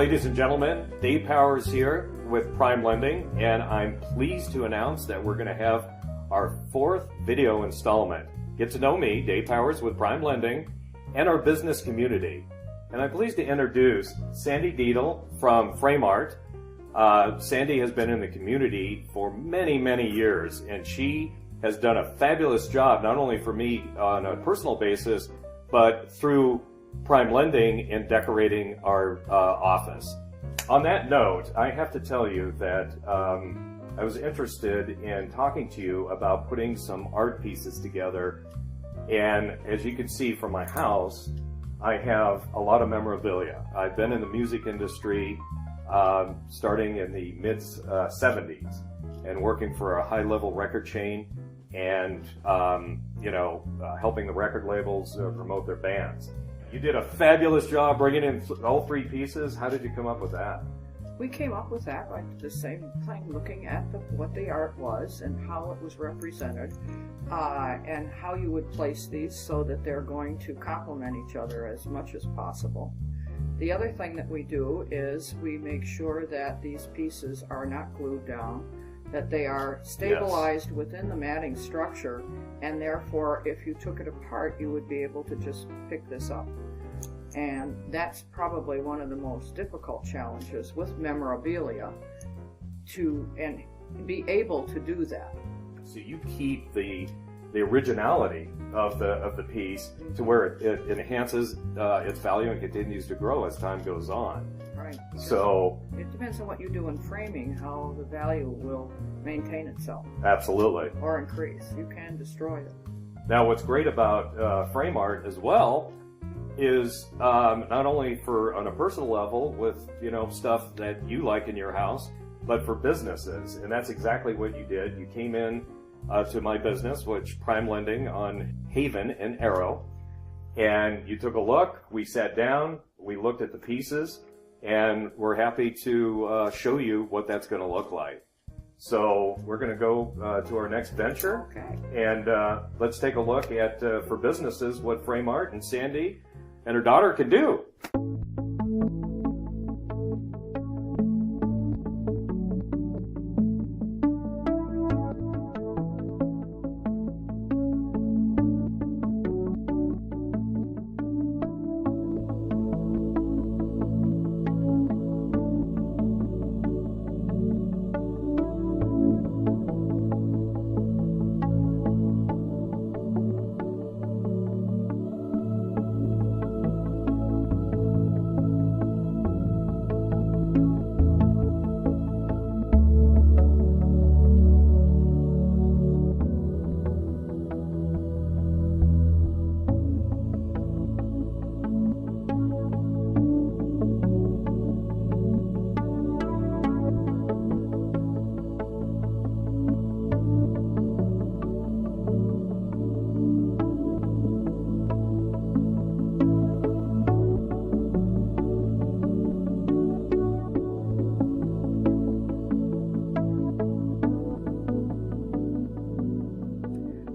ladies and gentlemen, Dave Powers here with Prime Lending, and I'm pleased to announce that we're going to have our 4th video installment. Get to know me, Dave Powers with Prime Lending, and our business community. And I'm pleased to introduce Sandie Dietl from Frame Art. Sandie has been in the community for many, many years, and she has done a fabulous job, not only for me on a personal basis, but through Prime Lending in decorating our office. On that note, I have to tell you that I was interested in talking to you about putting some art pieces together. And as you can see from my house, I have a lot of memorabilia. I've been in the music industry starting in the mid-70s and working for a high-level record chain and, helping the record labels promote their bands. You did a fabulous job bringing in all 3 pieces. How did you come up with that? We came up with that by the same thing, looking at what the art was and how it was represented, and how you would place these so that they're going to complement each other as much as possible. The other thing that we do is we make sure that these pieces are not glued down, that they are stabilized within the matting structure, and therefore if you took it apart you would be able to just pick this up. And that's probably one of the most difficult challenges with memorabilia, to be able to do that. So you keep the originality of the piece to where it enhances its value and continues to grow as time goes on. Right. So it depends on what you do in framing, how the value will maintain itself. Absolutely. Or increase. You can destroy it. Now what's great about frame art as well is not only on a personal level with stuff that you like in your house, but for businesses. And that's exactly what you did. You came in to my business, which Prime Lending on Haven and Arrow, and you took a look. We sat down, we looked at the pieces, and we're happy to show you what that's going to look like. So we're going to go to our next venture, and let's take a look at, for businesses, what Frame Art and Sandie and her daughter can do.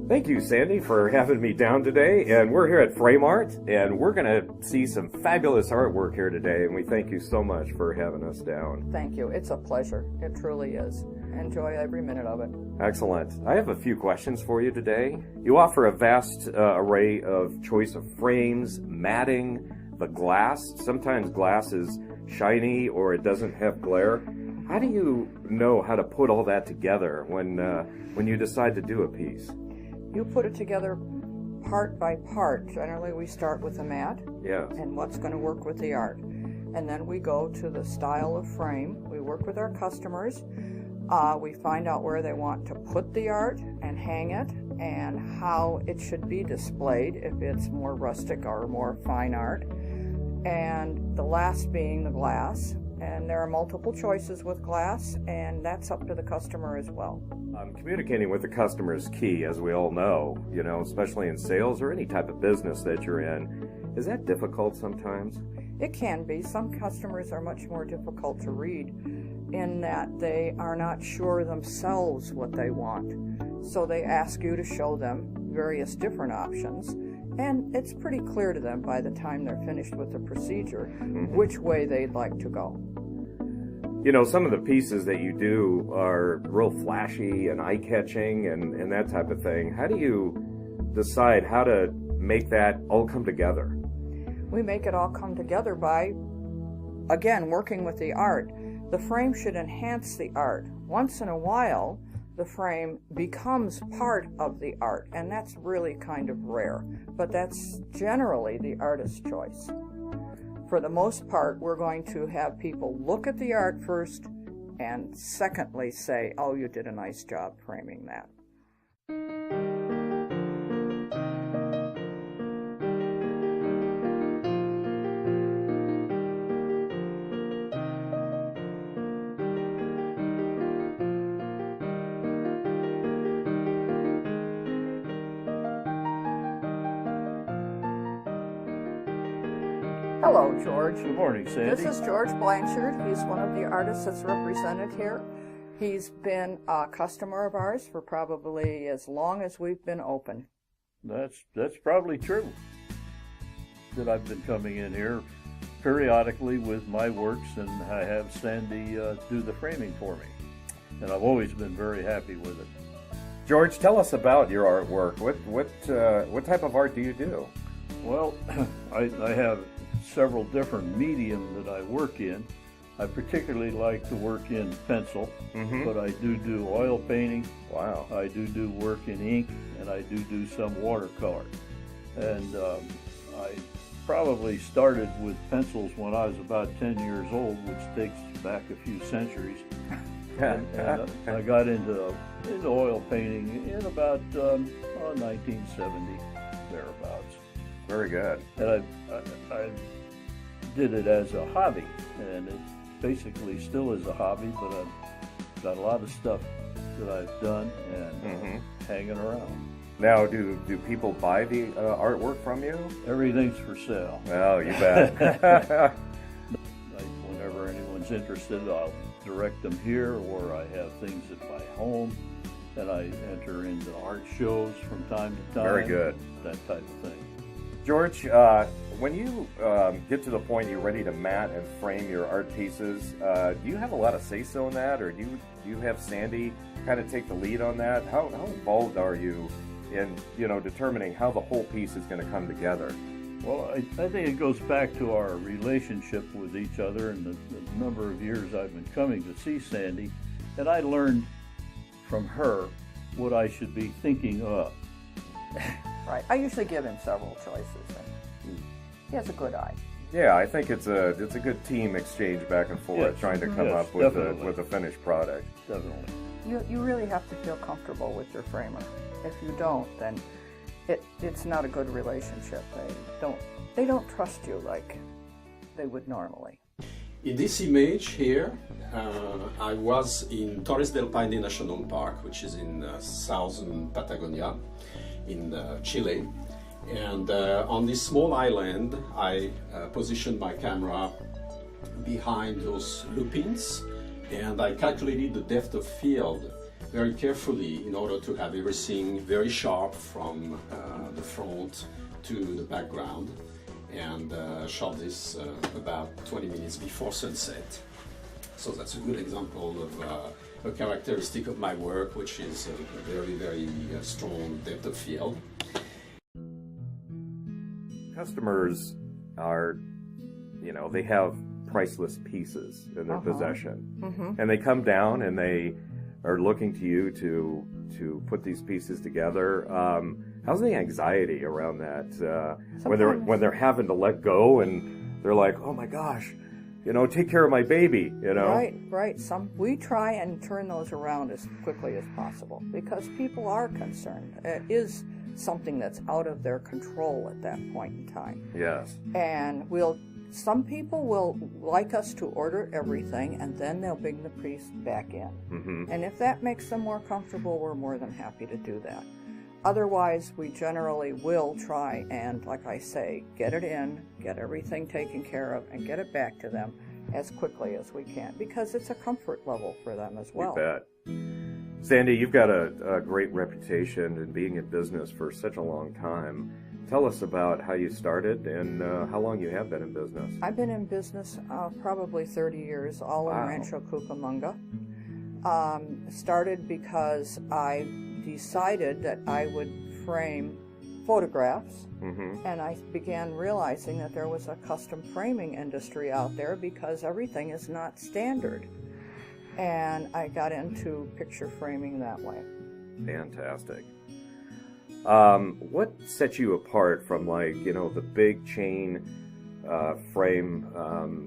Thank you, Sandie, for having me down today. And we're here at Frame Art, and we're going to see some fabulous artwork here today. And we thank you so much for having us down. Thank you. It's a pleasure. It truly is. Enjoy every minute of it. Excellent. I have a few questions for you today. You offer a vast array of choice of frames, matting, the glass. Sometimes glass is shiny or it doesn't have glare. How do you know how to put all that together when you decide to do a piece? You put it together part by part. Generally, we start with the mat and what's going to work with the art. And then we go to the style of frame. We work with our customers. We find out where they want to put the art and hang it, and how it should be displayed, if it's more rustic or more fine art. And the last being the glass. And there are multiple choices with glass, and that's up to the customer as well. Communicating with the customer is key, as we all know, especially in sales or any type of business that you're in. Is that difficult sometimes? It can be. Some customers are much more difficult to read in that they are not sure themselves what they want. So they ask you to show them various different options, And it's pretty clear to them by the time they're finished with the procedure Mm-hmm. which way they'd like to go. You know, some of the pieces that you do are real flashy and eye-catching and that type of thing. How do you decide how to make that all come together? We make it all come together by, again, working with the art. The frame should enhance the art. Once in a while, the frame becomes part of the art, and that's really kind of rare. But that's generally the artist's choice. For the most part, we're going to have people look at the art first, and secondly say, oh, you did a nice job framing that. Hello, George. Good morning, Sandy. This is George Blanchard. He's one of the artists that's represented here. He's been a customer of ours for probably as long as we've been open. That's probably true. That I've been coming in here periodically with my works, and I have Sandy do the framing for me, and I've always been very happy with it. George, tell us about your artwork. What type of art do you do? Well, I have several different mediums that I work in. I particularly like to work in pencil, but I do oil painting. Wow. I do work in ink, and I do some watercolor. And I probably started with pencils when I was about 10 years old, which takes back a few centuries. and I got into oil painting in about 1970, thereabouts. Very good. And I did it as a hobby, and it basically still is a hobby, but I've got a lot of stuff that I've done and hanging around. Now, do people buy the artwork from you? Everything's for sale. Oh, you bet. Whenever anyone's interested, I'll direct them here, or I have things at my home, and I enter into art shows from time to time. Very good. That type of thing. George, when you get to the point you're ready to mat and frame your art pieces, do you have a lot of say-so in that, or do you have Sandy kind of take the lead on that? How involved are you in determining how the whole piece is going to come together? Well, I think it goes back to our relationship with each other and the number of years I've been coming to see Sandy, and I learned from her what I should be thinking of. Right. I usually give him several choices, and he has a good eye. Yeah, I think it's a good team exchange back and forth, Yes. trying to come Yes, up with definitely. a finished product. Definitely. You really have to feel comfortable with your framer. If you don't, then it's not a good relationship. They don't trust you like they would normally. In this image here, I was in Torres del Paine National Park, which is in southern Patagonia, in Chile. And on this small island, I positioned my camera behind those lupins, and I calculated the depth of field very carefully in order to have everything very sharp from the front to the background, and shot this about 20 minutes before sunset. So that's a good example of a characteristic of my work, which is a very, very strong depth of field. Customers are, they have priceless pieces in their possession, and they come down and they are looking to you to put these pieces together. How's the anxiety around that when they're having to let go and they're like, oh my gosh, take care of my baby, Right. We try and turn those around as quickly as possible because people are concerned. It is something that's out of their control at that point in time. Yes. And some people will like us to order everything and then they'll bring the piece back in. And if that makes them more comfortable, we're more than happy to do that. Otherwise, we generally will try and, like I say, get it in, get everything taken care of, and get it back to them as quickly as we can, because it's a comfort level for them as well. You bet. Sandy, you've got a great reputation in being in business for such a long time. tell us about how you started and how long you have been in business. I've been in business probably 30 years, all in Wow. Rancho Cucamonga. Started because I decided that I would frame photographs, and I began realizing that there was a custom framing industry out there because everything is not standard. And I got into picture framing that way. Fantastic. What sets you apart from, like, you know, the big chain frame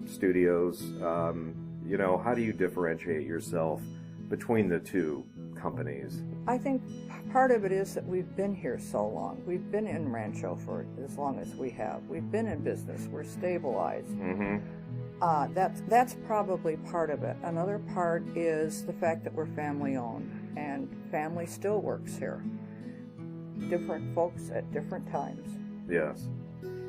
studios? You know, how do you differentiate yourself between the two companies? I think part of it is that we've been here so long. We've been in Rancho for as long as we have. We've been in business. We're stabilized. That's probably part of it. Another part is the fact that we're family owned, and family still works here. Different folks at different times. Yes.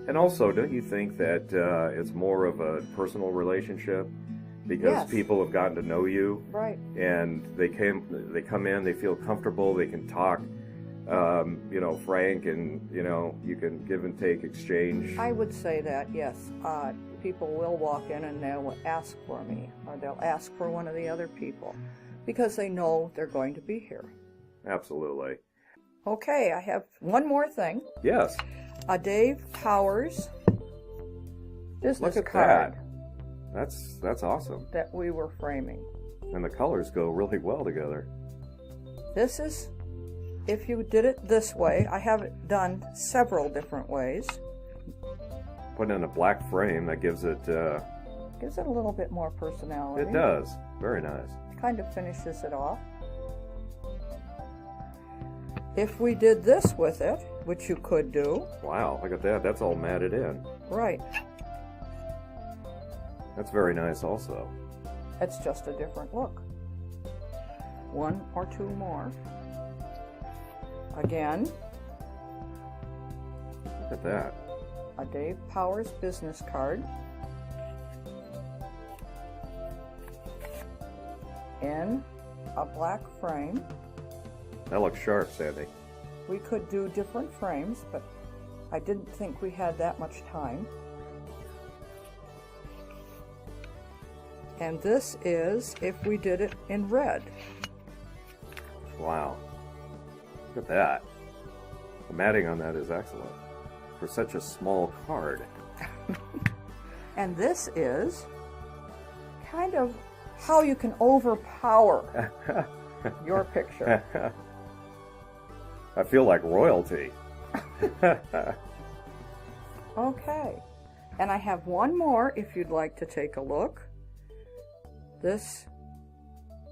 And also, don't you think that it's more of a personal relationship? Because Yes. people have gotten to know you, Right. and they come in, they feel comfortable, they can talk, you know, frank, and, you know, you can give and take, exchange. I would say that, yes. People will walk in and they'll ask for me, or they'll ask for one of the other people, because they know they're going to be here. Absolutely. Okay, I have one more thing. Yes. A Dave Powers business Look at card that. That's awesome. that we were framing. And the colors go really well together. This is, if you did it this way, I have it done several different ways. Put in a black frame, that gives it, Gives it a little bit more personality. it does. Very nice. Kind of finishes it off. If we did this with it, which you could do, Wow, look at that. That's all matted in. right, That's very nice also. it's just a different look. One or two more. Again, Look at that. a Dave Powers business card. In a black frame. That looks sharp, Sandy. We could do different frames, but I didn't think we had that much time. And this is if we did it in red. Wow. Look at that. The matting on that is excellent for such a small card. And this is kind of how you can overpower your picture. I feel like royalty. Okay. And I have one more if you'd like to take a look. This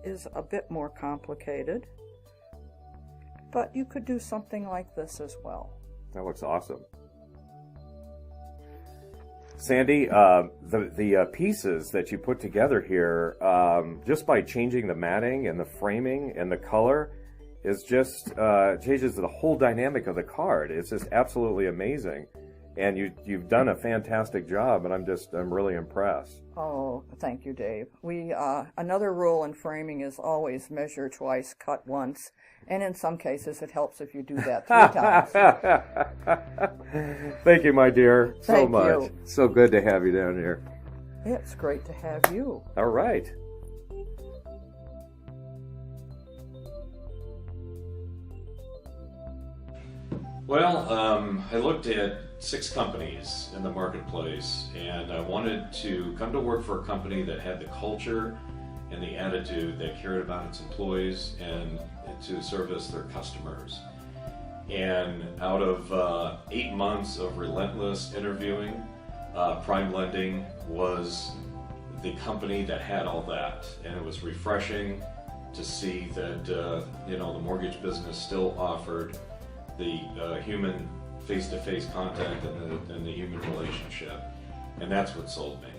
is a bit more complicated, but you could do something like this as well. That looks awesome. Sandy, the pieces that you put together here, just by changing the matting and the framing and the color, is just changes the whole dynamic of the card. It's just absolutely amazing, and you've done a fantastic job, and I'm really impressed. Oh, thank you, Dave. We another rule in framing is always measure twice, cut once, and in some cases it helps if you do that 3 times. Thank you, my dear, so Thank much. you. So good to have you down here. It's great to have you. All right. Well, I looked at 6 companies in the marketplace, and I wanted to come to work for a company that had the culture and the attitude that cared about its employees and to service their customers. And out of 8 months of relentless interviewing, Prime Lending was the company that had all that, and it was refreshing to see that the mortgage business still offered the human face-to-face contact and the human relationship, and that's what sold me.